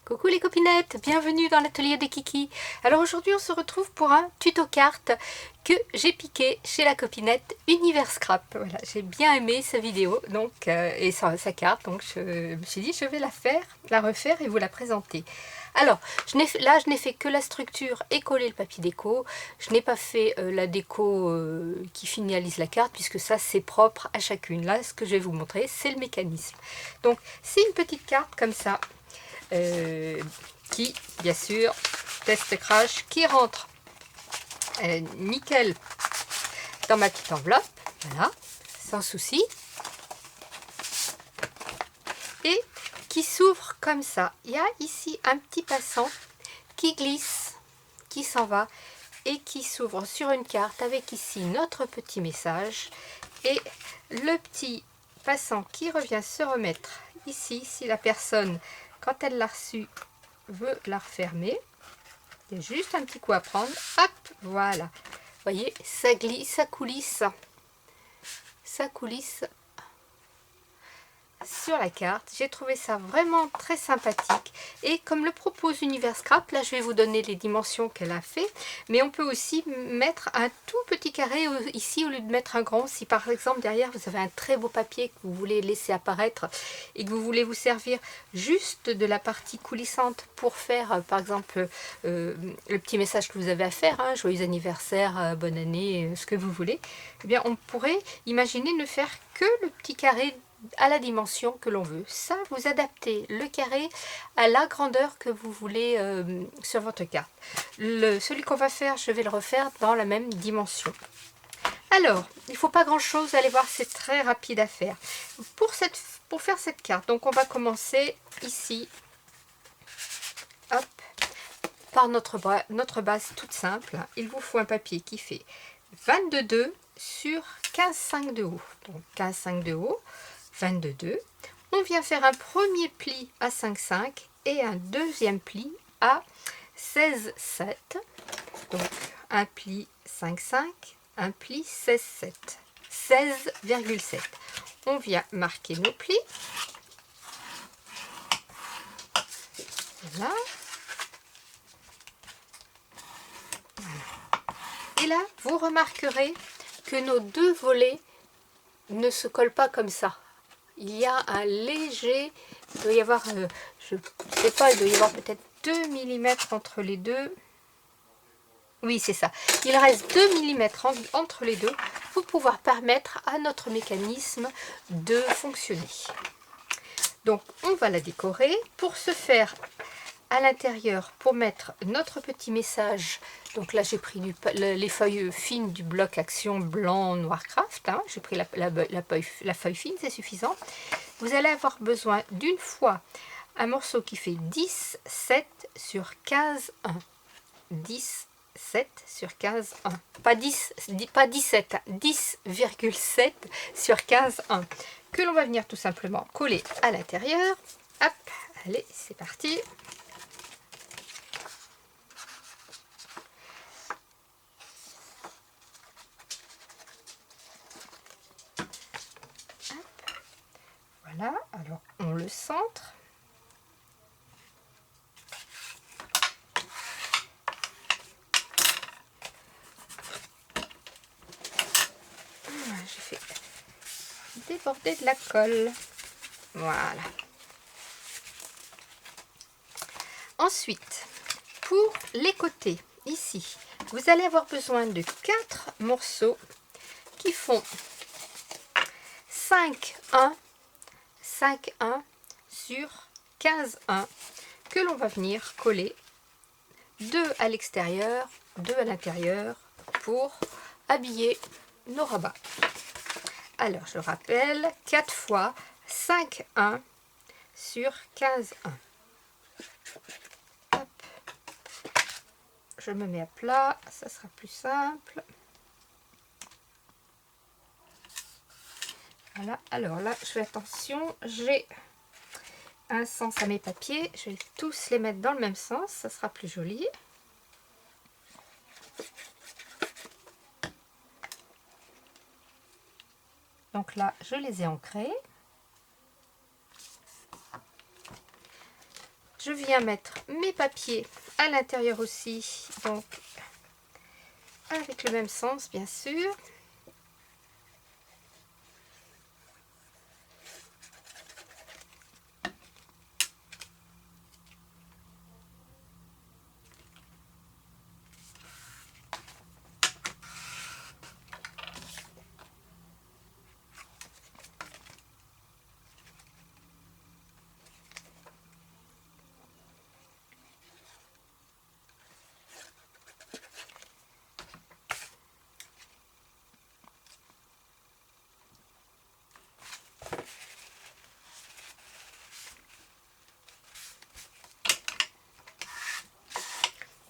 Coucou les copinettes, bienvenue dans l'atelier des Kiki. Alors aujourd'hui on se retrouve pour un tuto carte que j'ai piqué chez la copinette Univers Scrap. Voilà, j'ai bien aimé sa vidéo donc, et sa carte, donc je me suis dit je vais la refaire et vous la présenter. Alors là je n'ai fait que la structure et coller le papier déco. Je n'ai pas fait la déco qui finalise la carte puisque ça c'est propre à chacune. Là ce que je vais vous montrer c'est le mécanisme. Donc c'est une petite carte comme ça. Qui, bien sûr, test crash, qui rentre nickel dans ma petite enveloppe, voilà, sans souci, et qui s'ouvre comme ça. Il y a ici un petit passant qui glisse, qui s'en va, et qui s'ouvre sur une carte avec ici notre petit message, et le petit passant qui revient se remettre ici, si la personne, quand elle l'a reçu, veut la refermer. Il y a juste un petit coup à prendre. Hop, voilà. Vous voyez, ça glisse, ça coulisse. Ça coulisse sur la carte. J'ai trouvé ça vraiment très sympathique. Et comme le propose Univers Scrap, là je vais vous donner les dimensions qu'elle a fait. Mais on peut aussi mettre un tout petit carré ici au lieu de mettre un grand. Si par exemple derrière vous avez un très beau papier que vous voulez laisser apparaître et que vous voulez vous servir juste de la partie coulissante pour faire par exemple le petit message que vous avez à faire, hein, joyeux anniversaire, bonne année, ce que vous voulez, eh bien on pourrait imaginer ne faire que le petit carré à la dimension que l'on veut. Ça, vous adaptez le carré à la grandeur que vous voulez sur votre carte. Celui qu'on va faire, je vais le refaire dans la même dimension. Alors, il ne faut pas grand chose, vous allez voir, c'est très rapide à faire. Pour faire cette carte, donc on va commencer ici, hop, par notre base toute simple. Il vous faut un papier qui fait 22,2 sur 15,5 de haut. Donc 15,5 de haut, 22,2. On vient faire un premier pli à 5,5 et un deuxième pli à 16,7. Donc un pli 5,5, un pli 16,7. 16,7. On vient marquer nos plis. Voilà. Et là, vous remarquerez que nos deux volets ne se collent pas comme ça. Il y a un léger, il doit y avoir, je ne sais pas, il doit y avoir peut-être 2 mm entre les deux. Oui, c'est ça. Il reste 2 mm entre les deux pour pouvoir permettre à notre mécanisme de fonctionner. Donc, on va la décorer. Pour ce faire, à l'intérieur, pour mettre notre petit message, donc là j'ai pris les feuilles fines du bloc action blanc noir craft, hein. J'ai pris la feuille fine, c'est suffisant. Vous allez avoir besoin d'une fois un morceau qui fait 10, 7 sur 15, 1. 10, 7 sur 15, 1. Pas 17, 10,7 sur 15, 1. Que l'on va venir tout simplement coller à l'intérieur. Hop, allez, c'est parti. Voilà, alors on le centre. J'ai fait déborder de la colle. Voilà. Ensuite, pour les côtés, ici, vous allez avoir besoin de 4 morceaux qui font 5,1 5,1 sur 15,1 que l'on va venir coller 2 à l'extérieur, 2 à l'intérieur pour habiller nos rabats. Alors, je rappelle, 4 fois 5,1 sur 15,1. Hop. Je me mets à plat, ça sera plus simple. Voilà, alors là, je fais attention, j'ai un sens à mes papiers, je vais tous les mettre dans le même sens, ça sera plus joli. Donc là, je les ai ancrés. je viens mettre mes papiers à l'intérieur aussi, donc avec le même sens bien sûr.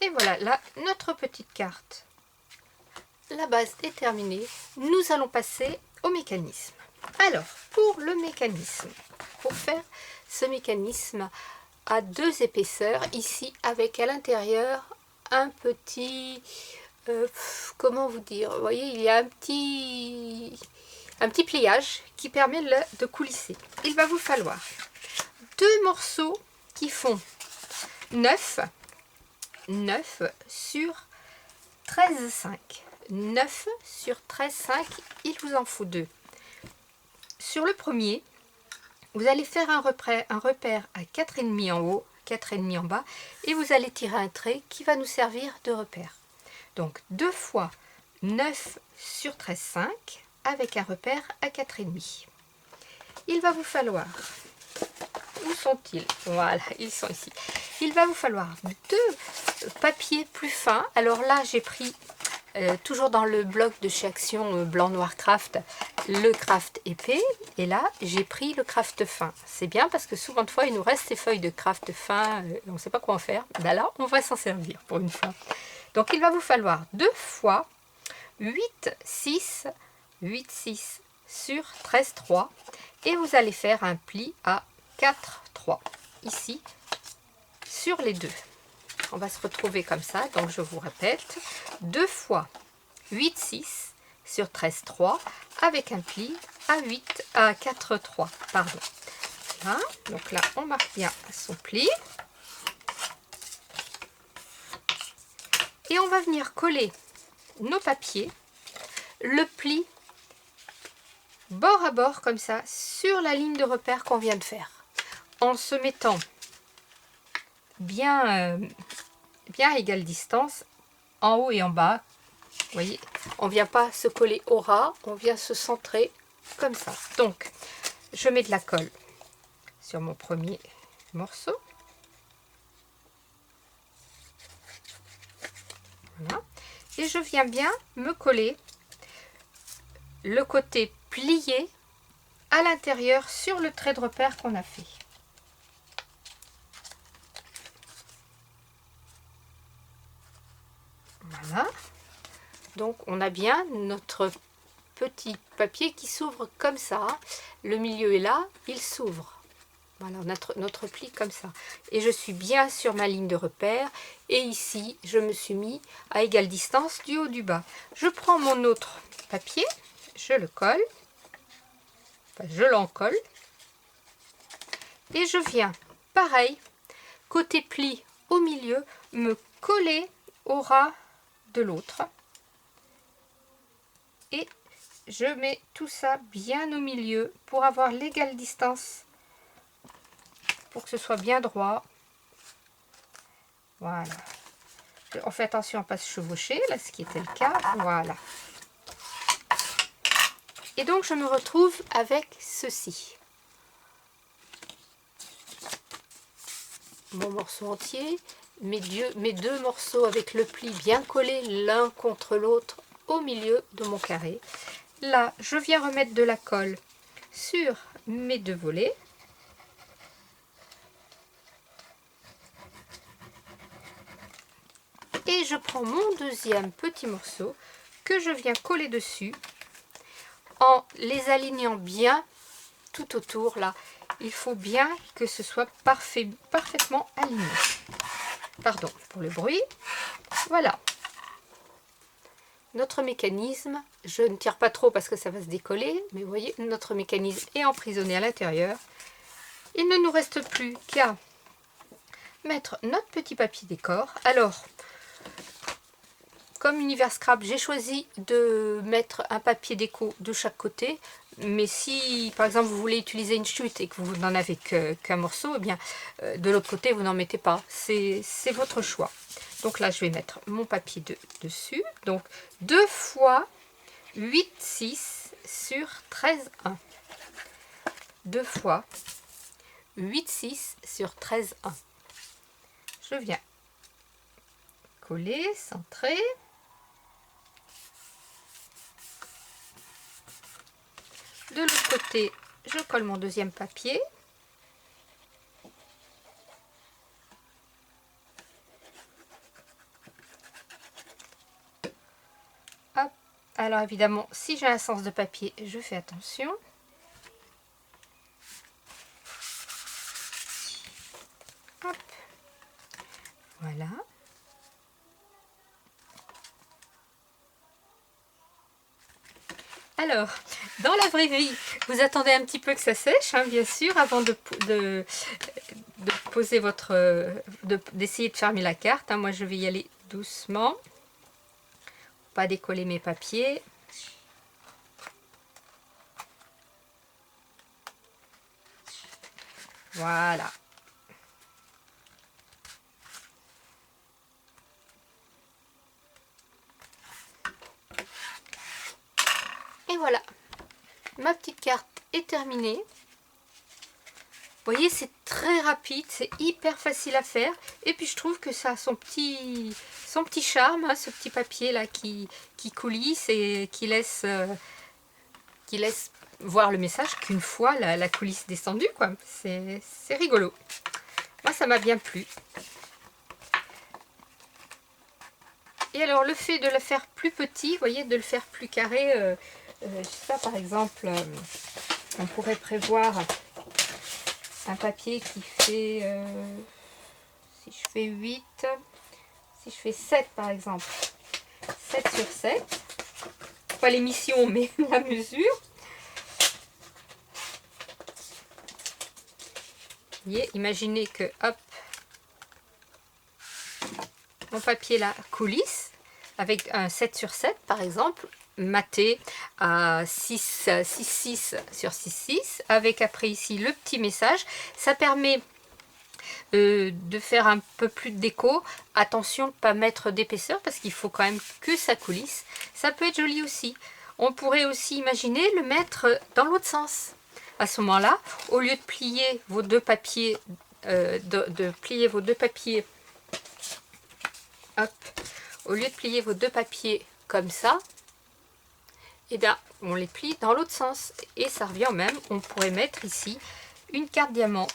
Et voilà, là, notre petite carte. La base est terminée. Nous allons passer au mécanisme. Alors, pour le mécanisme, pour faire ce mécanisme à 2 épaisseurs, ici, avec à l'intérieur un petit... comment vous dire? Vous voyez, il y a un petit pliage qui permet de coulisser. Il va vous falloir 2 morceaux qui font 9 sur 13,5. 9 sur 13,5, il vous en faut 2. Sur le premier, vous allez faire un repère à 4,5 en haut, 4,5 en bas, et vous allez tirer un trait qui va nous servir de repère. Donc 2 fois 9 sur 13,5 avec un repère à 4,5. Il va vous falloir... Où sont-ils? Voilà, ils sont ici. Il va vous falloir 2 papiers plus fins. Alors là, j'ai pris, toujours dans le bloc de chez Action Blanc Noir Craft, le craft épais. Et là, j'ai pris le craft fin. C'est bien parce que souvent de fois, il nous reste ces feuilles de craft fin. On ne sait pas quoi en faire. Ben là, on va s'en servir pour une fois. Donc, il va vous falloir 2 fois 8,6 sur 13,3. Et vous allez faire un pli à 4,3 ici sur les 2. On va se retrouver comme ça, donc je vous répète, 2 fois 8,6 sur 13,3 avec un pli à 4,3, pardon. Voilà. Donc là, on marque bien son pli. Et on va venir coller nos papiers, le pli bord à bord comme ça, sur la ligne de repère qu'on vient de faire. En se mettant bien à égale distance, en haut et en bas. Vous voyez, on ne vient pas se coller au ras, on vient se centrer comme ça. Donc, je mets de la colle sur mon premier morceau. Voilà. Et je viens bien me coller le côté plié à l'intérieur sur le trait de repère qu'on a fait. Voilà. Donc on a bien notre petit papier qui s'ouvre comme ça. Le milieu est là, il s'ouvre. Voilà, notre pli comme ça. Et je suis bien sur ma ligne de repère. Et ici, je me suis mis à égale distance du haut du bas. Je prends mon autre papier, je le colle. Enfin, je l'encolle. Et je viens, pareil, côté pli au milieu, me coller au ras de l'autre. Et je mets tout ça bien au milieu pour avoir l'égale distance, pour que ce soit bien droit. Voilà. On fait attention à ne pas se chevaucher, là, ce qui était le cas. Voilà. Et donc, je me retrouve avec ceci. Mon morceau entier, mes 2 morceaux avec le pli bien collés l'un contre l'autre au milieu de mon carré. Là, je viens remettre de la colle sur mes 2 volets. Et je prends mon deuxième petit morceau que je viens coller dessus en les alignant bien tout autour. Là, il faut bien que ce soit parfaitement aligné. Pardon pour le bruit. Voilà. Notre mécanisme, je ne tire pas trop parce que ça va se décoller, mais vous voyez, notre mécanisme est emprisonné à l'intérieur. Il ne nous reste plus qu'à mettre notre petit papier décor. Alors, comme Univers Scrap, j'ai choisi de mettre un papier déco de chaque côté. Mais si, par exemple, vous voulez utiliser une chute et que vous n'en avez qu'un morceau, eh bien, de l'autre côté, vous n'en mettez pas. C'est votre choix. Donc là, je vais mettre mon papier dessus. Donc, 2 fois 8,6 sur 13,1. 2 fois 8,6 sur 13,1. Je viens coller, centrer. De l'autre côté, je colle mon deuxième papier. Hop. Alors évidemment, si j'ai un sens de papier, je fais attention. Hop. Voilà. Alors, dans la vraie vie, vous attendez un petit peu que ça sèche, hein, bien sûr, avant de poser d'essayer de fermer la carte. Hein. Moi, je vais y aller doucement, pas décoller mes papiers. Voilà. Et voilà, ma petite carte est terminée. Vous voyez, c'est très rapide, c'est hyper facile à faire. Et puis je trouve que ça a son petit charme, hein, ce petit papier là qui coulisse et qui laisse voir le message qu'une fois la coulisse descendue, quoi. C'est rigolo. Moi, ça m'a bien plu. Et alors, le fait de le faire plus petit, vous voyez, de le faire plus carré, je sais pas, par exemple, on pourrait prévoir un papier qui fait, si je fais 8, si je fais 7 par exemple, 7 sur 7, pas l'émission mais la mesure. Vous voyez, imaginez que, hop, mon papier là coulisse, avec un 7 sur 7 par exemple, maté à 6,6 sur 6,6, avec après ici le petit message. Ça permet de faire un peu plus de déco. Attention de ne pas mettre d'épaisseur parce qu'il faut quand même que ça coulisse. Ça peut être joli aussi. On pourrait aussi imaginer le mettre dans l'autre sens. À ce moment-là, au lieu de plier vos deux papiers, hop, au lieu de plier vos deux papiers comme ça, et bien on les plie dans l'autre sens et ça revient au même. On pourrait mettre ici une carte diamant.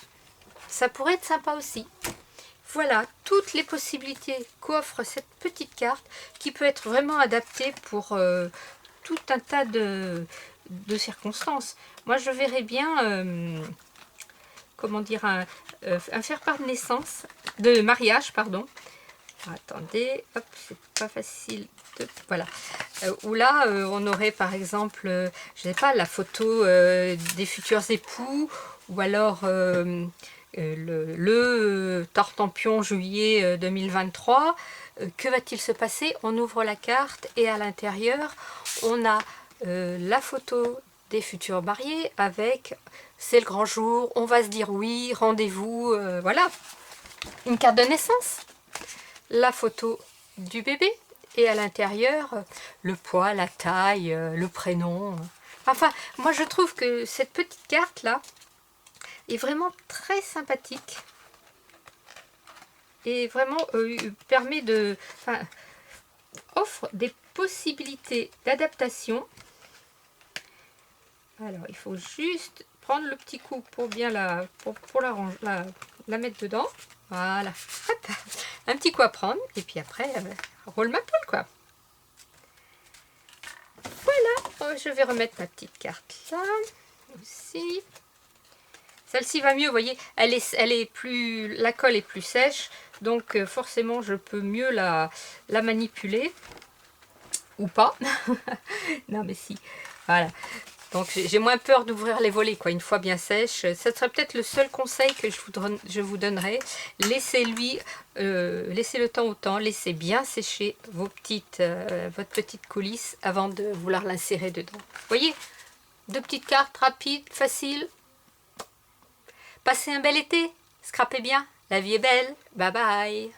Ça pourrait être sympa aussi. Voilà toutes les possibilités qu'offre cette petite carte qui peut être vraiment adaptée pour tout un tas de circonstances. Moi, je verrais bien, comment dire, un faire-part de naissance, de mariage, pardon. Attendez, hop, c'est pas facile. Voilà. Où là, on aurait par exemple, je sais pas, la photo des futurs époux, ou alors le Tartampion juillet 2023. Que va-t-il se passer? On ouvre la carte et à l'intérieur, on a la photo des futurs mariés avec c'est le grand jour, on va se dire oui, rendez-vous, voilà, une carte de naissance. La photo du bébé et à l'intérieur le poids, la taille, le prénom. Enfin, moi je trouve que cette petite carte là est vraiment très sympathique et vraiment permet de, enfin, offre des possibilités d'adaptation. Alors il faut juste prendre le petit coup pour bien la mettre dedans. Voilà, hop, un petit coup à prendre et puis après roule ma poule quoi. Voilà, je vais remettre ma petite carte là aussi. Celle-ci va mieux, vous voyez, elle est plus, la colle est plus sèche, donc forcément je peux mieux la manipuler ou pas. Non mais si, voilà. Donc j'ai moins peur d'ouvrir les volets, quoi, une fois bien sèche. Ça serait peut-être le seul conseil que je vous donnerais. Laissez-lui, laissez le temps au temps, laissez bien sécher votre petite coulisse avant de vouloir l'insérer dedans. Vous voyez, 2 petites cartes rapides, faciles. Passez un bel été, scrapez bien, la vie est belle, bye bye.